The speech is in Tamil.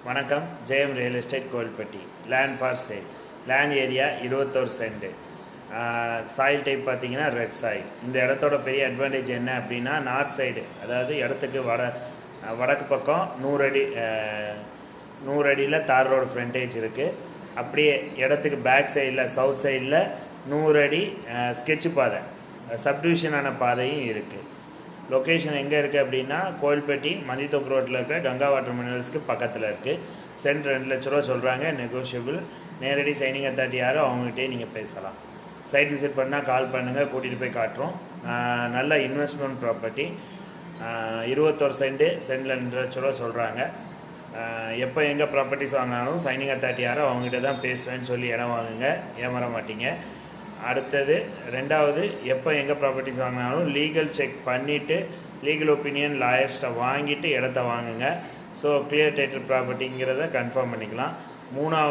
வணக்கம். Jayam real estate Kovilpatti. Land for sale. Land area 21 cent. Soil type பார்த்தீங்கன்னா ரெட் சாயில். இந்த இடத்தோட பெரிய அட்வான்டேஜ் என்ன அப்படின்னா, நார்த் சைடு, அதாவது இடத்துக்கு வடக்கு பக்கம் 100 அடியில் தார் ரோடு ஃப்ரண்டேஜ் இருக்குது. அப்படியே இடத்துக்கு பேக் சைடில் சவுத் சைடில் 100 அடி ஸ்கெட்சு பாதை, சப்டிவிஷனான பாதையும் இருக்குது. லொக்கேஷன் எங்கே இருக்குது அப்படின்னா, கோவில்பட்டி மந்தித்தோப்பு ரோட்டில் இருக்கிற கங்கா வாட்டர் மினரல்ஸ்க்கு பக்கத்தில் இருக்குது. சென்ட் 2 லட்ச ரூபா சொல்கிறாங்க, நெகோஷியபிள். நேரடி சைனிங் அத்தாரிட்டி யாரோ அவங்ககிட்டே நீங்கள் பேசலாம். சைட் விசிட் பண்ணால் கால் பண்ணுங்கள், கூட்டிகிட்டு போய் காட்டுறோம். நல்ல இன்வெஸ்ட்மெண்ட் ப்ராப்பர்ட்டி. 21 சென்ட்டு, சென்டில் 2 லட்ச ரூபா சொல்கிறாங்க. எப்போ எங்கே ப்ராப்பர்ட்டிஸ் வாங்கினாலும் சைனிங் அத்தாரிட்டி யாரோ அவங்ககிட்ட தான் பேசுவேன்னு சொல்லி இடம் வாங்குங்க, ஏமாற மாட்டீங்க. அடுத்தது ரெண்டாவது, எப்போ எங்கே ப்ராப்பர்ட்டிஸ் வாங்கினாலும் லீகல் செக் பண்ணிவிட்டு, லீகல் ஒப்பீனியன் லாயர்ஸ்ட்டை வாங்கிட்டு இடத்த வாங்குங்க. ஸோ கிளியர் டைட்டில் ப்ராப்பர்ட்டிங்கிறத கன்ஃபார்ம் பண்ணிக்கலாம். மூணாவது